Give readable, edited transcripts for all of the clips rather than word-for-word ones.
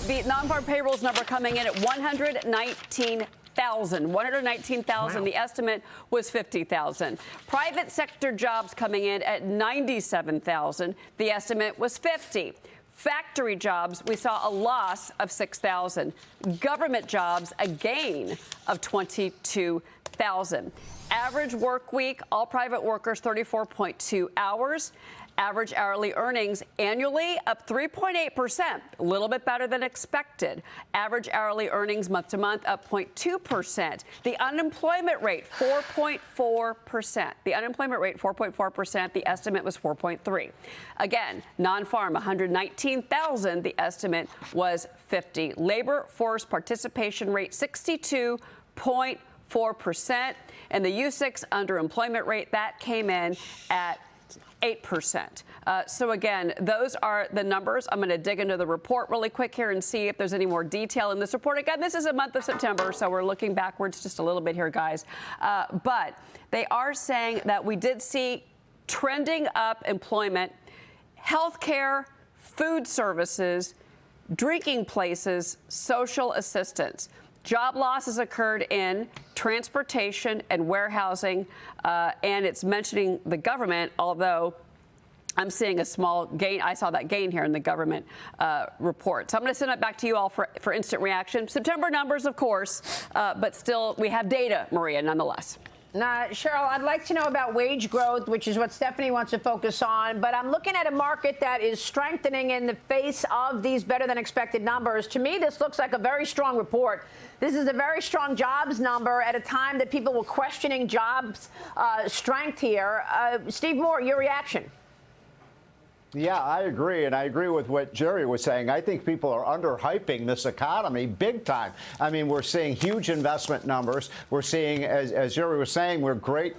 The non-farm payrolls number coming in at 119,000. 119,000. Wow. The estimate was 50,000. Private sector jobs coming in at 97,000. The estimate was 50. Factory jobs, we saw a loss of 6,000. Government jobs, a gain of 22,000. Average work week, all private workers, 34.2 hours. Average hourly earnings annually up 3.8%, a little bit better than expected. Average hourly earnings month to month up 0.2%. The unemployment rate, 4.4%. The unemployment rate, 4.4%. The estimate was 4.3. Again, non-farm, 119,000. The estimate was 50. Labor force participation rate, 62.4%. And the U6 underemployment rate, that came in at 8%. So again, those are the numbers. I'm going to dig into the report really quick here and see if there's any more detail in this report. Again, this is a month of September, so we're looking backwards just a little bit here, guys. But they are saying that we did see trending up employment, healthcare, food services, drinking places, social assistance. Job losses occurred in transportation and warehousing, and it's mentioning the government, although I'm seeing a small gain. I saw that gain here in the government report. So I'm going to send it back to you all for instant reaction. September numbers, of course, but still we have data, Maria, nonetheless. Now, Cheryl, I'd like to know about wage growth, which is what Stephanie wants to focus on. But I'm looking at a market that is strengthening in the face of these better than expected numbers. To me, this looks like a very strong report. This is a very strong jobs number at a time that people were questioning jobs strength here. Steve Moore, your reaction. Yeah, I agree. And I agree with what Jerry was saying. I think people are underhyping this economy big time. I mean, we're seeing huge investment numbers. We're seeing, as Jerry was saying, we're great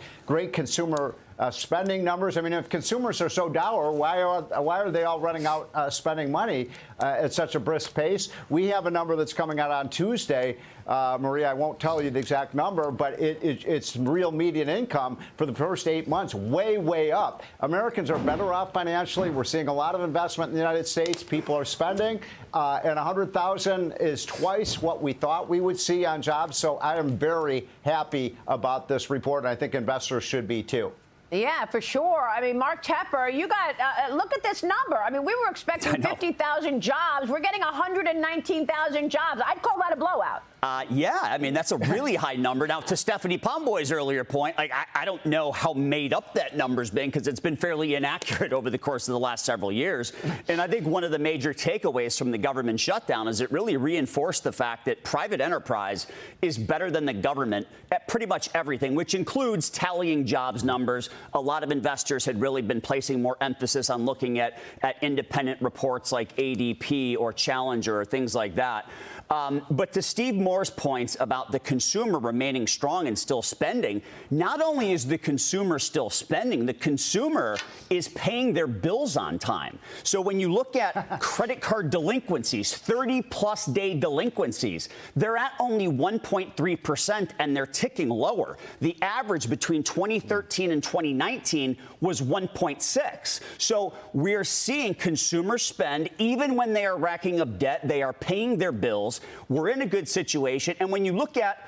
consumer spending numbers. I mean, if consumers are so dour, why are they all running out spending money at such a brisk pace? We have a number that's coming out on Tuesday. Maria, I won't tell you the exact number, but it's real median income for the first 8 months, way up. Americans are better off financially. We're seeing a lot of investment in the United States. People are spending, and 100,000 is twice what we thought we would see on jobs. So I am very happy about this report, and I think investors should be too. Yeah, for sure. I mean, Mark Tepper, you got look at this number. I mean, we were expecting 50,000 jobs. We're getting 119,000 jobs. I'd call that a blowout. Yeah, I mean, that's a really high number. Now, to Stephanie Pomboy's earlier point, like, I don't know how made up that number's been because it's been fairly inaccurate over the course of the last several years. And I think one of the major takeaways from the government shutdown is it really reinforced the fact that private enterprise is better than the government at pretty much everything, which includes tallying jobs numbers. A lot of investors had really been placing more emphasis on looking at independent reports like ADP or Challenger or things like that. But to Steve Moore's points about the consumer remaining strong and still spending, not only is the consumer still spending, the consumer is paying their bills on time. So when you look at credit card delinquencies, 30-plus day delinquencies, they're at only 1.3%, and they're ticking lower. The average between 2013 and 2019 was 1.6. So we're seeing consumers spend, even when they are racking up debt, they are paying their bills. We're in a good situation. And when you look at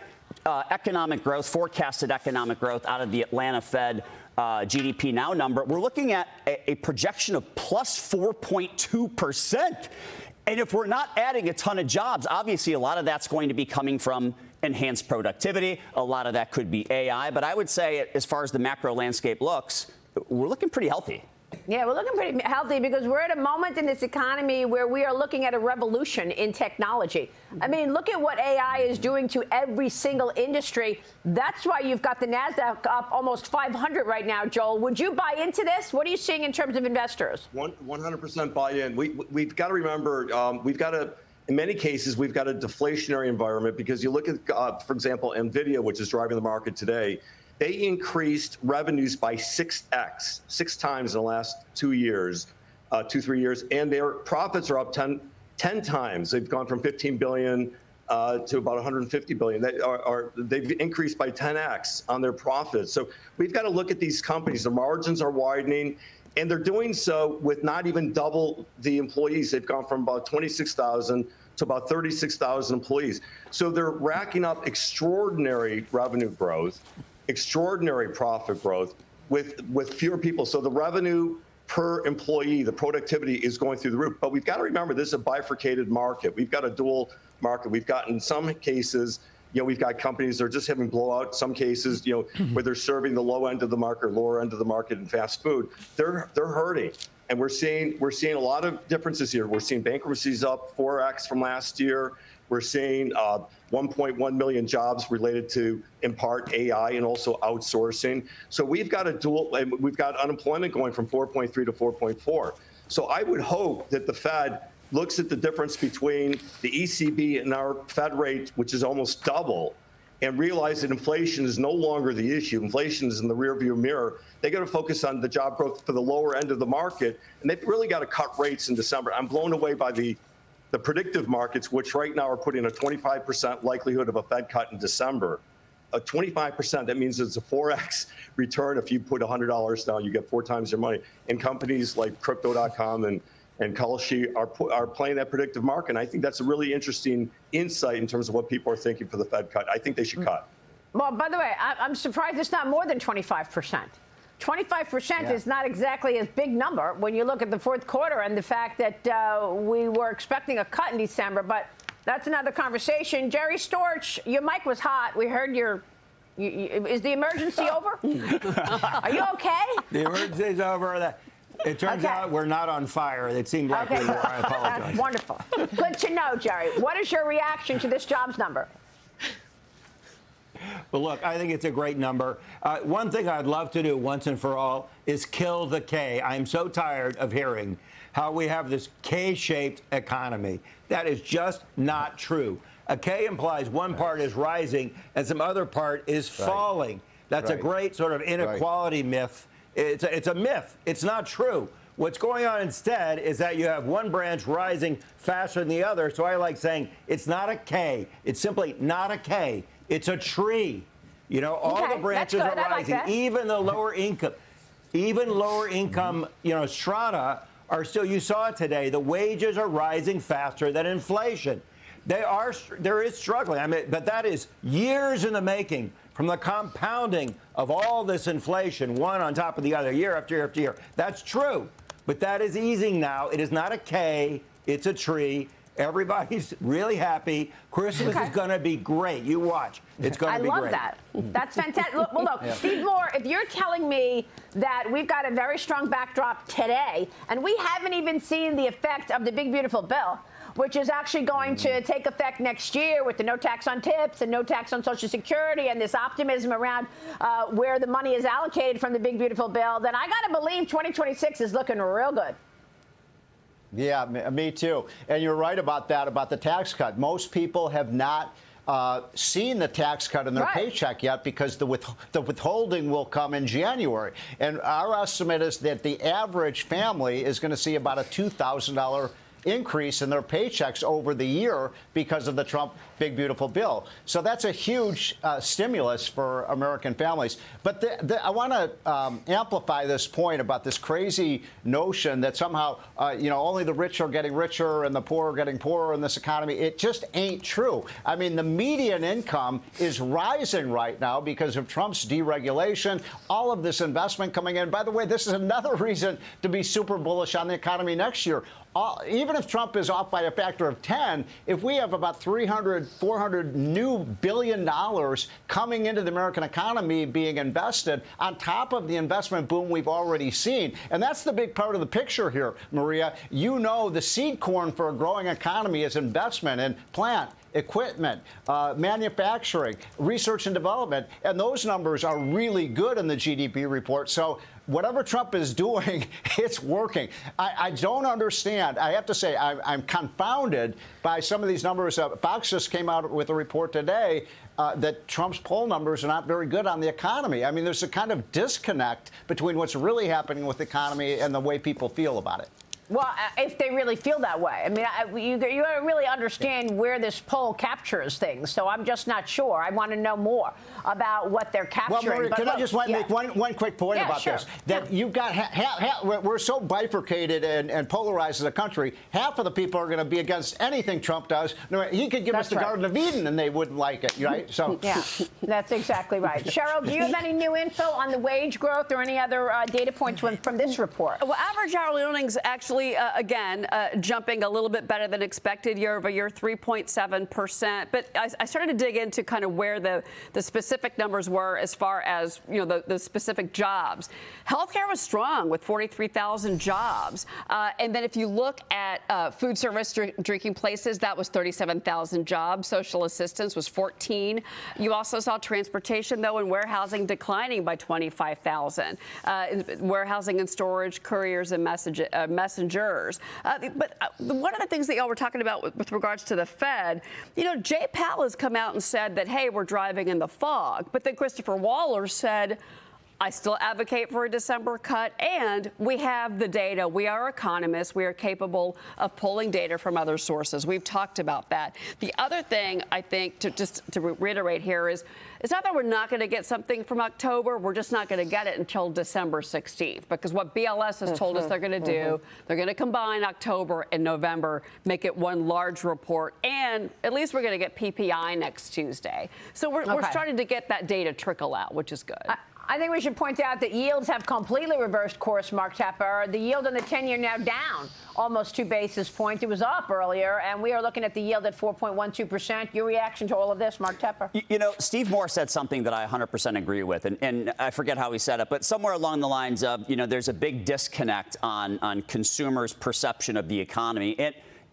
economic growth, forecasted economic growth out of the Atlanta Fed GDP Now number, we're looking at a projection of plus 4.2%. And if we're not adding a ton of jobs, obviously a lot of that's going to be coming from enhanced productivity. A lot of that could be AI. But I would say, as far as the macro landscape looks, we're looking pretty healthy. Yeah, we're looking pretty healthy because we're at a moment in this economy where we are looking at a revolution in technology. I mean, look at what AI is doing to every single industry. That's why you've got the NASDAQ up almost 500 right now, Joel. Would you buy into this? What are you seeing in terms of investors? 100% buy in. We've got to remember, in many cases, we've got a deflationary environment because you look at, for example, NVIDIA, which is driving the market today. They increased revenues by 6x, 6 times in the last 3 years, and their profits are up 10 times. They've gone from 15 billion to about 150 billion. They've increased by 10x on their profits. So we've got to look at these companies. The margins are widening, and they're doing so with not even double the employees. They've gone from about 26,000 to about 36,000 employees. So they're racking up extraordinary revenue growth, extraordinary profit growth with fewer people. So the revenue per employee, the productivity is going through the roof. But we've got to remember, this is a bifurcated market. We've got a dual market. We've got, in some cases, we've got companies that are just having blowout. Some cases, where they're serving the low end of the market, lower end of the market in fast food. They're hurting. And we're seeing a lot of differences here. We're seeing bankruptcies up 4x from last year. We're seeing 1.1 million jobs related to, in part, AI and also outsourcing. So we've got we've got unemployment going from 4.3 to 4.4. So I would hope that the Fed looks at the difference between the ECB and our Fed rate, which is almost double, and realize that inflation is no longer the issue. Inflation is in the rearview mirror. They got to focus on the job growth for the lower end of the market, and they've really got to cut rates in December. I'm blown away by the predictive markets, which right now are putting a 25% likelihood of a Fed cut in December. A 25%, that means it's a 4x return. If you put $100 down, you get 4 times your money. And companies like Crypto.com and Kalshi are playing that predictive market. And I think that's a really interesting insight in terms of what people are thinking for the Fed cut. I think they should cut. Well, by the way, I'm surprised it's not more than 25%. 25% is not exactly a big number when you look at the fourth quarter and the fact that we were expecting a cut in December. But that's another conversation. Jerry Storch, your mic was hot. We heard is the emergency over? Are you okay? The emergency's over. It turns out we're not on fire. It seemed like we were. I apologize. Wonderful. Good to know, Jerry. What is your reaction to this jobs number? Well, look, I think it's a great number. One thing I'd love to do once and for all is kill the K. I'm so tired of hearing how we have this K-shaped economy. That is just not true. A K implies one part is rising and some other part is falling. That's a great sort of inequality myth. It's a myth. It's not true. What's going on instead is that you have one branch rising faster than the other. So I like saying it's not a K. It's simply not a K. It's a tree. All the branches are rising. Like even the lower income, strata are still, you saw it today, the wages are rising faster than inflation. There is struggling. But that is years in the making from the compounding of all this inflation, one on top of the other, year after year after year. That's true. But that is easing now. It is not a K. It's a tree. Everybody's really happy. Christmas is going to be great. You watch. It's going to be great. I love that. That's fantastic. Look, Steve Moore, if you're telling me that we've got a very strong backdrop today, and we haven't even seen the effect of the big, beautiful bill, which is actually going to take effect next year with the no tax on tips and no tax on Social Security and this optimism around where the money is allocated from the big, beautiful bill, then I got to believe 2026 is looking real good. Yeah, me too. And you're right about that, about the tax cut. Most people have not seen the tax cut in their paycheck yet because the withholding will come in January. And our estimate is that the average family is going to see about a $2,000 increase in their paychecks over the year because of the Trump big, beautiful bill. So that's a huge stimulus for American families. But I want to amplify this point about this crazy notion that somehow, only the rich are getting richer and the poor are getting poorer in this economy. It just ain't true. I mean, the median income is rising right now because of Trump's deregulation, all of this investment coming in. By the way, this is another reason to be super bullish on the economy next year. Even if Trump is off by a factor of 10, if we have about $400 new billion coming into the American economy being invested on top of the investment boom we've already seen. And that's the big part of the picture here, Maria. The seed corn for a growing economy is investment in plant, equipment, manufacturing, research and development. And those numbers are really good in the GDP report. So whatever Trump is doing, it's working. I don't understand. I have to say, I'm confounded by some of these numbers. Fox just came out with a report today that Trump's poll numbers are not very good on the economy. I mean, there's a kind of disconnect between what's really happening with the economy and the way people feel about it. Well, if they really feel that way. I mean, you got to really understand where this poll captures things. So I'm just not sure. I want to know more about what they're capturing. Well, Maria, can I just make one quick point about sure. this? That you've got we're so bifurcated and polarized as a country. Half of the people are going to be against anything Trump does. He could give us the Garden of Eden and they wouldn't like it, right? So yeah, that's exactly right. Cheryl, do you have any new info on the wage growth or any other data points from this report? Well, average hourly earnings actually, again, jumping a little bit better than expected year over year, 3.7%. But I started to dig into kind of where the specific numbers were as far as, the specific jobs. Healthcare was strong with 43,000 jobs. And then if you look at food service drinking places, that was 37,000 jobs. Social assistance was 14. You also saw transportation, though, and warehousing declining by 25,000. Warehousing and storage, couriers and messengers. But one of the things that y'all were talking about with regards to the Fed, Jay Powell has come out and said that, hey, we're driving in the fog. But then Christopher Waller said, I still advocate for a December cut, and we have the data. We are economists. We are capable of pulling data from other sources. We've talked about that. The other thing, I think, to reiterate here is, it's not that we're not going to get something from October. We're just not going to get it until December 16th, because what BLS has told us they're going to do, they're going to combine October and November, make it one large report, and at least we're going to get PPI next Tuesday. So we're starting to get that data trickle out, which is good. I think we should point out that yields have completely reversed course, Mark Tepper. The yield on the 10-year now down almost 2 basis points. It was up earlier, and we are looking at the yield at 4.12%. Your reaction to all of this, Mark Tepper? Steve Moore said something that I 100% agree with, and I forget how he said it, but somewhere along the lines of, there's a big disconnect on consumers' perception of the economy.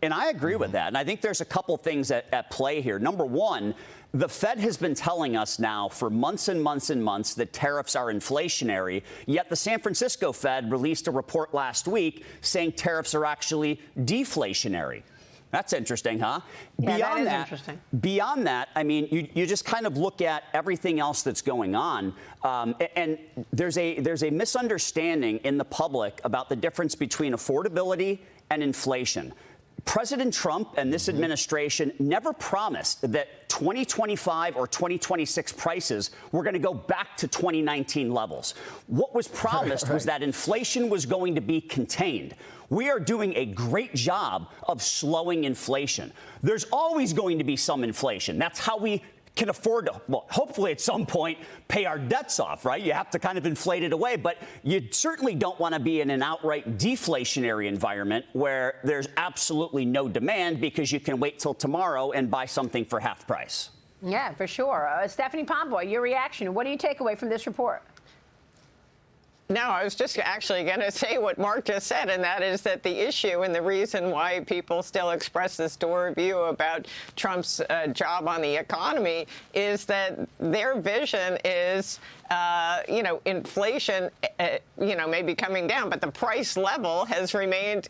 And I agree with that. And I think there's a couple things at play here. Number one, the Fed has been telling us now for months and months and months that tariffs are inflationary, yet the San Francisco Fed released a report last week saying tariffs are actually deflationary. That's interesting, huh? Yeah, that is interesting. Beyond that, I mean, you just kind of look at everything else that's going on, and there's a misunderstanding in the public about the difference between affordability and inflation. President Trump and this administration never promised that 2025 or 2026 prices were going to go back to 2019 levels. What was promised was that inflation was going to be contained. We are doing a great job of slowing inflation. There's always going to be some inflation. That's how we can afford to, well, hopefully at some point, pay our debts off, right? You have to kind of inflate it away, but you certainly don't want to be in an outright deflationary environment where there's absolutely no demand because you can wait till tomorrow and buy something for half price. Yeah, for sure. Stephanie Pomboy, your reaction. What do you take away from this report? No, I was just actually going to say what Mark just said, and that is that the issue and the reason why people still express this door view about Trump's job on the economy is that their vision is, inflation, maybe coming down, but the price level has remained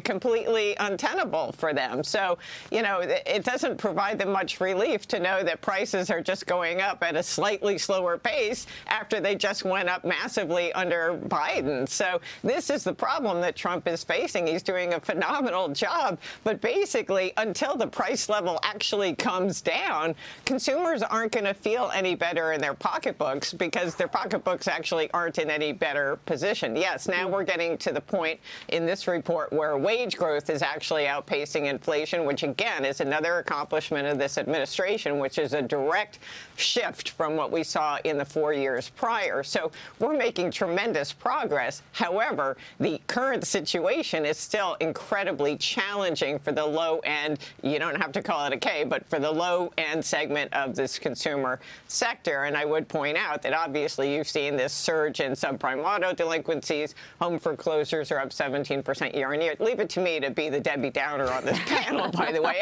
completely untenable for them. So, it doesn't provide them much relief to know that prices are just going up at a slightly slower pace after they just went up massively under Biden. So this is the problem that Trump is facing. He's doing a phenomenal job, but basically until the price level actually comes down, consumers aren't going to feel any better in their pocketbooks because their pocketbooks actually aren't in any better position. Yes, now we're getting to the point in this report where wage growth is actually outpacing inflation, which again is another accomplishment of this administration, which is a direct shift from what we saw in the 4 years prior. So we're making tremendous progress. However, the current situation is still incredibly challenging for the low end. You don't have to call it a K, but for the low end segment of this consumer sector. And I would point out that obviously you've seen this surge in subprime auto delinquencies. Home foreclosures are up 17% year on year. Leave it to me to be the Debbie Downer on this panel, by the way.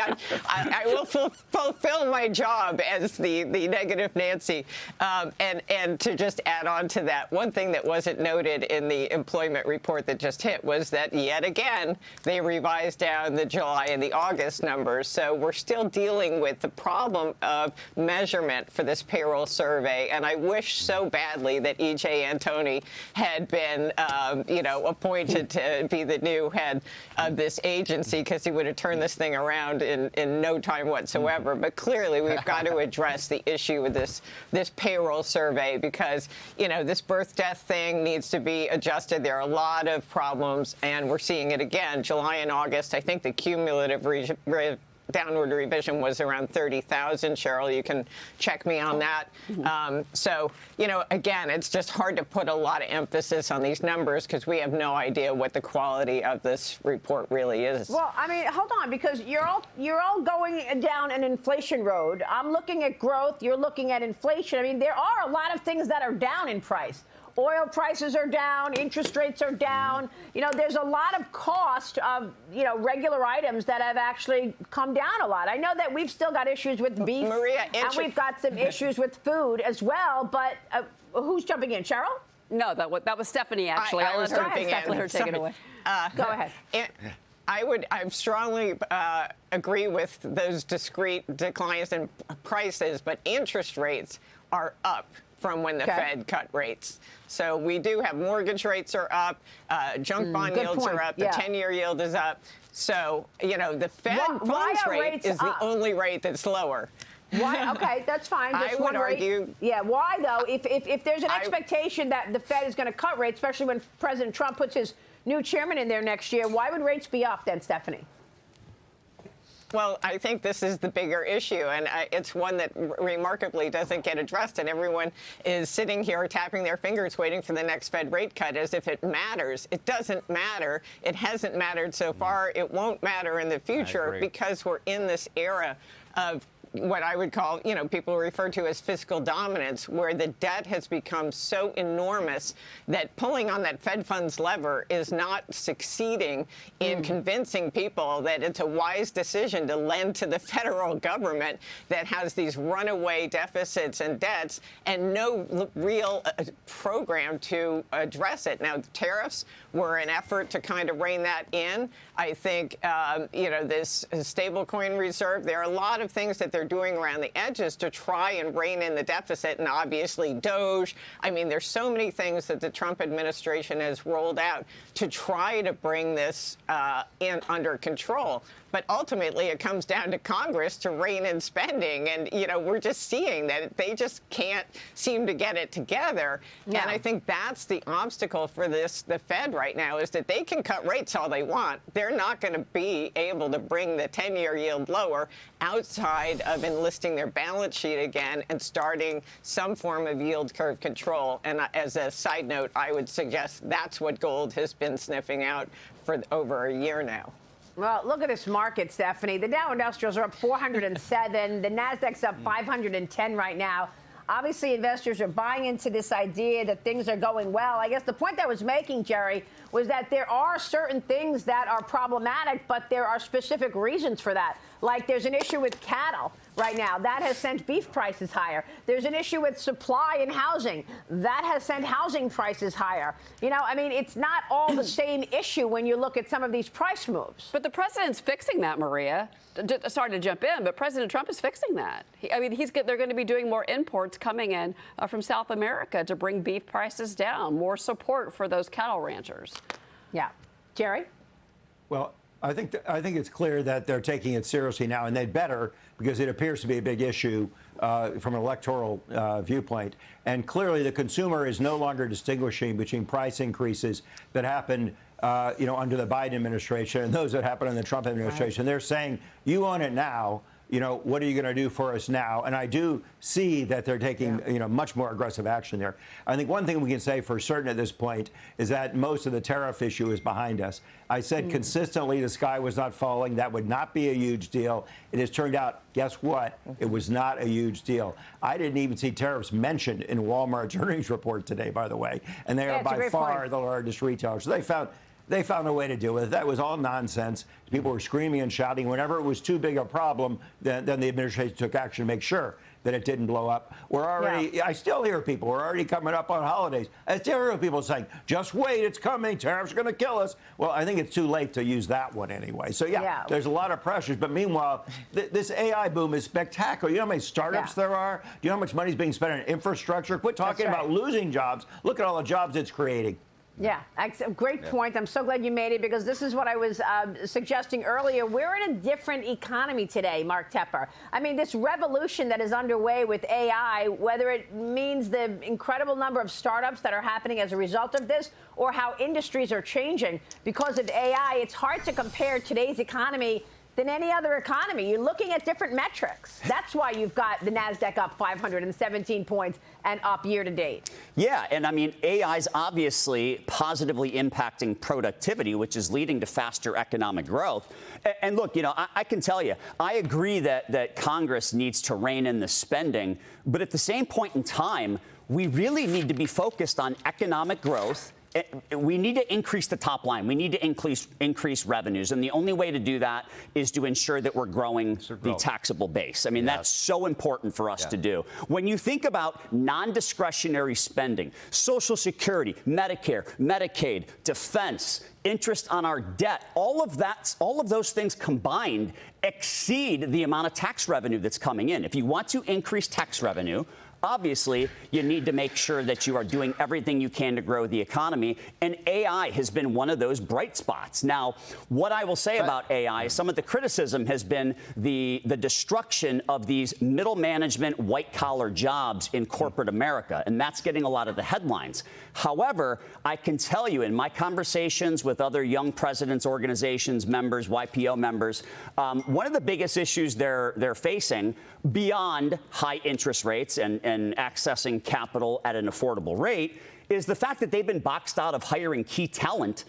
I will fulfill my job as the negative Nancy. And to just add on to that, one thing that wasn't noted in the employment report that just hit was that yet again, they revised down the July and the August numbers. So we're still dealing with the problem of measurement for this payroll survey. And I wish so so badly that E.J. Antoni had been, appointed to be the new head of this agency, because he would have turned this thing around in no time whatsoever. But clearly, we've got to address the issue with this payroll survey, because, this birth-death thing needs to be adjusted. There are a lot of problems, and we're seeing it again. July and August, I think the cumulative downward revision was around 30,000. Cheryl, you can check me on that. So, again, it's just hard to put a lot of emphasis on these numbers because we have no idea what the quality of this report really is. Well, I mean, hold on, because you're all going down an inflation road. I'm looking at growth. You're looking at inflation. I mean, there are a lot of things that are down in price. Oil prices are down, interest rates are down. There's a lot of cost of, regular items that have actually come down a lot. I know that we've still got issues with beef, Maria, and we've got some issues with food as well. But who's jumping in? Cheryl? No, that was Stephanie, actually. I was jumping in. Let her take it away. Go ahead. I strongly agree with those discrete declines in prices, but interest rates are up from when the Fed cut rates. So we do have mortgage rates are up, junk bond yields are up, the 10-year yield is up. So, the Fed funds rate is the only rate that's lower. Why? Okay, that's fine. I would argue. Yeah, why, though? If there's an expectation that the Fed is going to cut rates, especially when President Trump puts his new chairman in there next year, why would rates be up then, Stephanie? Well, I think this is the bigger issue, and it's one that remarkably doesn't get addressed, and everyone is sitting here tapping their fingers waiting for the next Fed rate cut as if it matters. It doesn't matter. It hasn't mattered so far. It won't matter in the future because we're in this era of what I would call, people refer to as fiscal dominance, where the debt has become so enormous that pulling on that Fed funds lever is not succeeding in convincing people that it's a wise decision to lend to the federal government that has these runaway deficits and debts and no real program to address it. Now, tariffs were an effort to kind of rein that in. I think, this stablecoin reserve, there are a lot of things that they're doing around the edges to try and rein in the deficit, and obviously Doge. I mean, there's so many things that the Trump administration has rolled out to try to bring this under control. But ultimately, it comes down to Congress to rein in spending. And, we're just seeing that they just can't seem to get it together. Yeah. And I think that's the obstacle for the Fed right now, is that they can cut rates all they want. They're not going to be able to bring the 10-year yield lower outside of enlisting their balance sheet again and starting some form of yield curve control. And as a side note, I would suggest that's what gold has been sniffing out for over a year now. Well, look at this market, Stephanie. The Dow Industrials are up 407. The Nasdaq's up 510 right now. Obviously, investors are buying into this idea that things are going well. I guess the point I was making, Jerry, was that there are certain things that are problematic, but there are specific reasons for that. Like there's an issue with cattle right now. That has sent beef prices higher. There's an issue with supply and housing. That has sent housing prices higher. It's not all the same issue when you look at some of these price moves. But the president's fixing that, Maria. Sorry to jump in, but President Trump is fixing that. They're going to be doing more imports coming in from South America to bring beef prices down, more support for those cattle ranchers. Yeah. Jerry? Well, I think it's clear that they're taking it seriously now, and they'd better, because it appears to be a big issue from an electoral viewpoint. And clearly, the consumer is no longer distinguishing between price increases that happened, under the Biden administration and those that happened in the Trump administration. Right. They're saying, "You own it now. What are you going to do for us now?" And I do see that they're taking, much more aggressive action there. I think one thing we can say for certain at this point is that most of the tariff issue is behind us. I said consistently the sky was not falling. That would not be a huge deal. It has turned out, guess what? It was not a huge deal. I didn't even see tariffs mentioned in Walmart's earnings report today, by the way. And they are by far the largest retailer. So they found They found a way to deal with it. That was all nonsense. People were screaming and shouting. Whenever it was too big a problem, then the administration took action to make sure that it didn't blow up. We're already, I still hear people, we're already coming up on holidays. I still hear people saying, just wait, it's coming, tariffs are going to kill us. Well, I think it's too late to use that one anyway. So, yeah. There's a lot of pressures. But meanwhile, this AI boom is spectacular. You know how many startups there are? Do you know how much money is being spent on infrastructure? Quit talking about losing jobs. Look at all the jobs it's creating. Yeah, great point. I'm so glad you made it, because this is what I was suggesting earlier. We're in a different economy today, Mark Tepper. I mean, this revolution that is underway with AI, whether it means the incredible number of startups that are happening as a result of this, or how industries are changing because of AI, it's hard to compare today's economy than any other economy. You're looking at different metrics. That's why you've got the NASDAQ up 517 points and up year to date. Yeah, and I mean, AI is obviously positively impacting productivity, which is leading to faster economic growth. And look, you know, I can tell you, I agree that Congress needs to rein in the spending, but at the same point in time, we really need to be focused on economic growth. We need to increase the top line. We need to increase revenues. And the only way to do that is to ensure that we're growing the taxable base. I mean, that's so important for us to do. When you think about non-discretionary spending, Social Security, Medicare, Medicaid, defense, interest on our debt, all of those things combined exceed the amount of tax revenue that's coming in. If you want to increase tax revenue, obviously, you need to make sure that you are doing everything you can to grow the economy, and AI has been one of those bright spots. Now, what I will say about AI, some of the criticism has been the destruction of these middle management, white-collar jobs in corporate America, and that's getting a lot of the headlines. However, I can tell you in my conversations with other young presidents' organizations members, YPO members, one of the biggest issues they're facing beyond high interest rates and accessing capital at an affordable rate is the fact that they've been boxed out of hiring key talent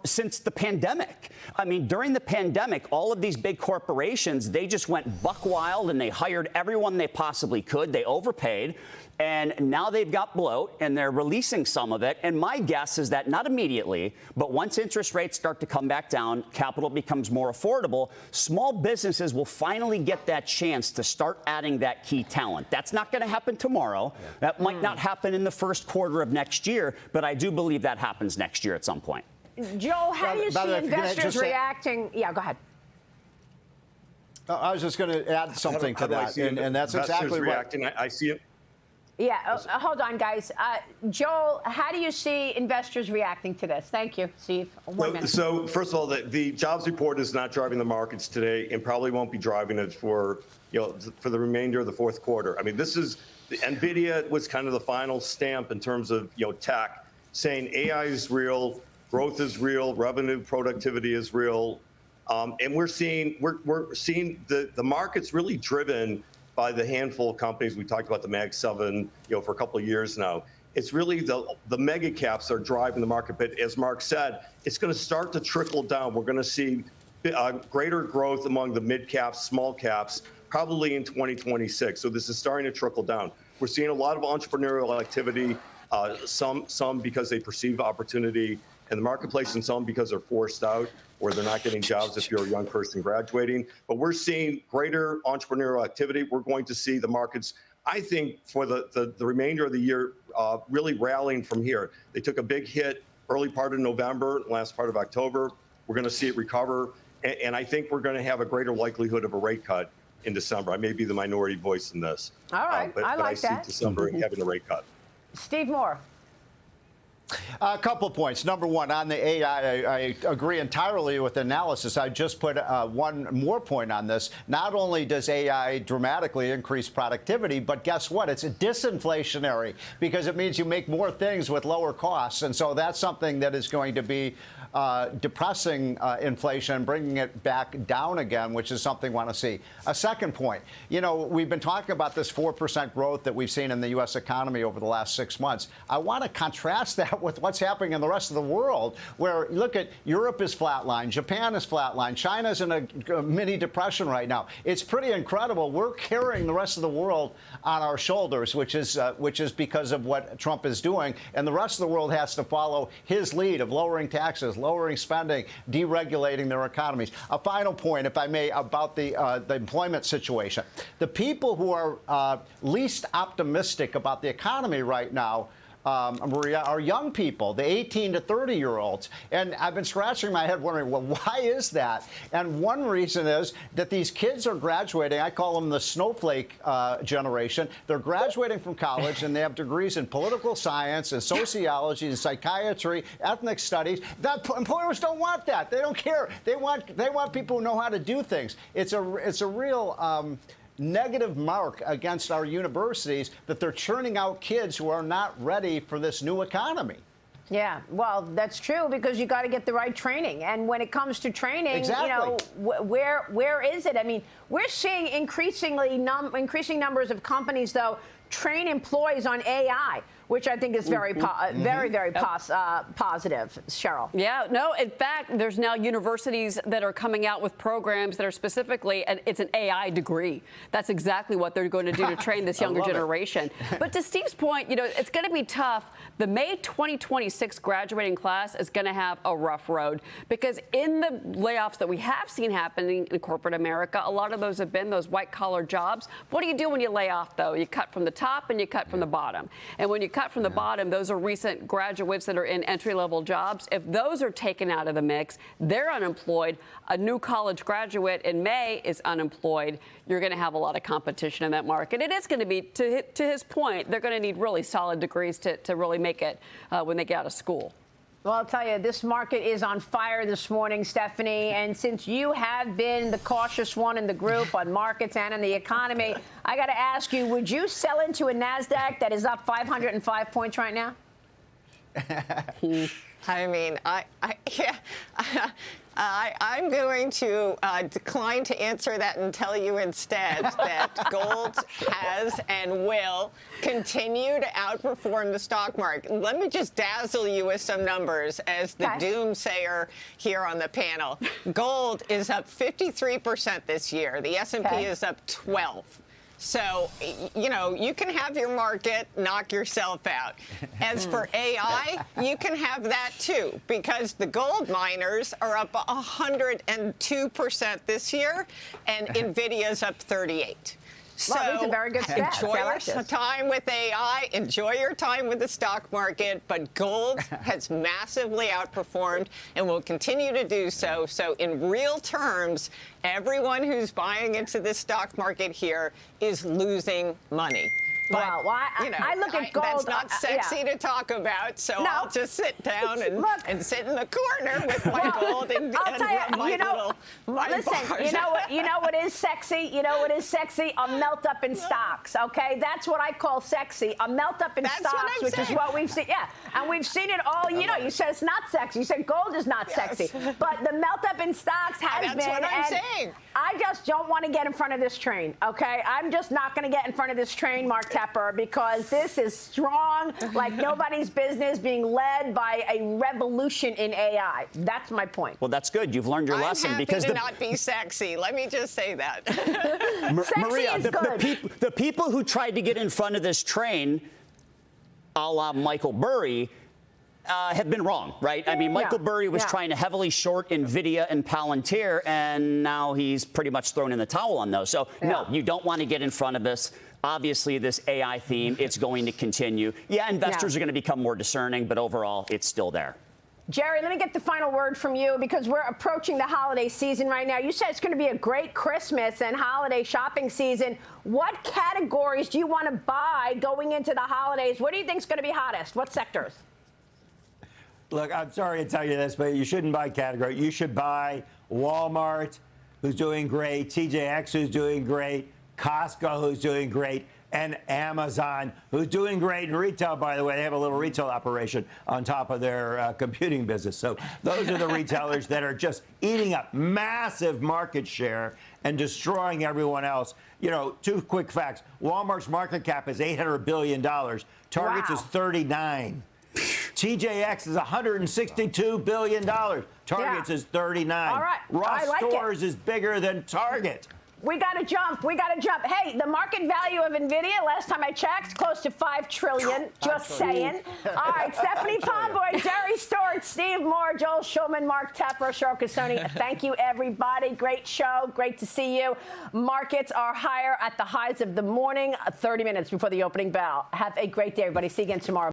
since the pandemic. I mean, during the pandemic, all of these big corporations, they just went buck wild and they hired everyone they possibly could. They overpaid. And now they've got bloat and they're releasing some of it. And my guess is that not immediately, but once interest rates start to come back down, capital becomes more affordable, small businesses will finally get that chance to start adding that key talent. That's not going to happen tomorrow. That might not happen in the first quarter of next year, but I do believe that happens next year at some point. Joe, how do you see investors reacting? Yeah, go ahead. I was just going to add something to that, and that's exactly reacting. I see it. Yeah, hold on, guys. Joel, how do you see investors reacting to this? Thank you, Steve. 1 minute. So first of all, the jobs report is not driving the markets today, and probably won't be driving it for the remainder of the fourth quarter. I mean, NVIDIA was kind of the final stamp in terms of tech, saying AI is real, growth is real, revenue productivity is real, and we're seeing the market's really driven by the handful of companies. We talked about the Mag 7, for a couple of years now. It's really the mega caps are driving the market. But as Mark said, it's going to start to trickle down. We're going to see greater growth among the mid caps, small caps, probably in 2026. So this is starting to trickle down. We're seeing a lot of entrepreneurial activity, some because they perceive opportunity in the marketplace, and some because they're forced out or they're not getting jobs if you're a young person graduating. But we're seeing greater entrepreneurial activity. We're going to see the markets, I think, for the remainder of the year really rallying from here. They took a big hit early part of November, last part of October. We're going to see it recover. And I think we're going to have a greater likelihood of a rate cut in December. I may be the minority voice in this. All right, but I see December having a rate cut. Steve Moore. A couple of points. Number one, on the AI, I agree entirely with the analysis. I just put one more point on this. Not only does AI dramatically increase productivity, but guess what? It's disinflationary because it means you make more things with lower costs. And so that's something that is going to be depressing inflation and bringing it back down again, which is something we want to see. A second point, we've been talking about this 4% growth that we've seen in the U.S. economy over the last 6 months. I want to contrast that with what's happening in the rest of the world, where look at Europe is flatlined, Japan is flatlined, China's in a mini depression right now. It's pretty incredible. We're carrying the rest of the world on our shoulders, which is because of what Trump is doing, and the rest of the world has to follow his lead of lowering taxes, lowering spending, deregulating their economies. A final point, if I may, about the employment situation. The people who are least optimistic about the economy right now, Maria, are young people, the 18 to 30-year-olds. And I've been scratching my head wondering, well, why is that? And one reason is that these kids are graduating. I call them the snowflake generation. They're graduating from college, and they have degrees in political science and sociology and psychiatry, ethnic studies. Employers don't want that. They don't care. They want people who know how to do things. It's a real negative mark against our universities that they're churning out kids who are not ready for this new economy. Yeah, well, that's true, because you got to get the right training. And when it comes to training, exactly. You know, where is it? I mean, we're seeing increasing numbers of companies, though, train employees on AI, which I think is very positive. Cheryl. Yeah, no, in fact, there's now universities that are coming out with programs that are specifically, and it's an AI degree. That's exactly what they're going to do to train this younger generation. But to Steve's point, you know, it's going to be tough. The May 2026 graduating class is going to have a rough road, because in the layoffs that we have seen happening in corporate America, a lot of those have been those white-collar jobs. What do you do when you lay off, though? You cut from the top and you cut from the bottom. And when you cut from the bottom, those are recent graduates that are in entry-level jobs. If those are taken out of the mix, they're unemployed. A new college graduate in May is unemployed. You're going to have a lot of competition in that market. It is going to be, to his point, they're going to need really solid degrees to really make it when they get out of school. Well, I'll tell you, this market is on fire this morning, Stephanie. And since you have been the cautious one in the group on markets and in the economy, I got to ask you, would you sell into a NASDAQ that is up 505 points right now? I mean, I'm going to decline to answer that and tell you instead that gold has and will continue to outperform the stock market. Let me just dazzle you with some numbers as the doomsayer here on the panel. Gold is up 53% this year. The S&P is up 12%. So, you know, you can have your market knock yourself out. As for AI, you can have that, too, because the gold miners are up 102% this year, and NVIDIA's up 38%. So well, these are very good stats. Enjoy your time with AI, enjoy your time with the stock market, but gold has massively outperformed and will continue to do so. So in real terms, everyone who's buying into this stock market here is losing money. But, you know, I look at gold. That's not sexy to talk about, so I'll just sit down and sit in the corner with my gold and my little bars. You know what is sexy? You know what is sexy? A melt up in stocks, okay? That's what I call sexy. A melt up in stocks, which is what we've seen. Yeah, and we've seen it all. You know, you said it's not sexy. You said gold is not sexy. But the melt up in stocks has been. That's what I'm saying. I just don't want to get in front of this train, okay? I'm just not going to get in front of this train, Mark Tepper, because this is strong, like nobody's business, being led by a revolution in AI. That's my point. Well, that's good. You've learned your lesson. I'm happy because to not be sexy. Let me just say that. Maria, is good. the people who tried to get in front of this train, a la Michael Burry, have been wrong, right? I mean, Michael Burry was trying to heavily short NVIDIA and Palantir, and now he's pretty much thrown in the towel on those. So, no, you don't want to get in front of this. Obviously, this AI theme, it's going to continue. Yeah, investors are going to become more discerning, but overall, it's still there. Jerry, let me get the final word from you, because we're approaching the holiday season right now. You said it's going to be a great Christmas and holiday shopping season. What categories do you want to buy going into the holidays? What do you think is going to be hottest? What sectors? Look, I'm sorry to tell you this, but you shouldn't buy category. You should buy Walmart, who's doing great, TJX, who's doing great, Costco, who's doing great, and Amazon, who's doing great in retail, by the way. They have a little retail operation on top of their computing business. So those are the retailers that are just eating up massive market share and destroying everyone else. You know, two quick facts. Walmart's market cap is $800 billion. Target's is 39. TJX is $162 billion. Target's is 39. All right. Ross I like Stores is bigger than Target. We got to jump. We got to jump. Hey, the market value of NVIDIA, last time I checked, close to $5 trillion. Just saying. All right, Stephanie Pomboy, Jerry Stewart, Steve Moore, Joel Schulman, Mark Tepper, Cheryl Casoni. Thank you, everybody. Great show. Great to see you. Markets are higher at the highs of the morning, 30 minutes before the opening bell. Have a great day, everybody. See you again tomorrow.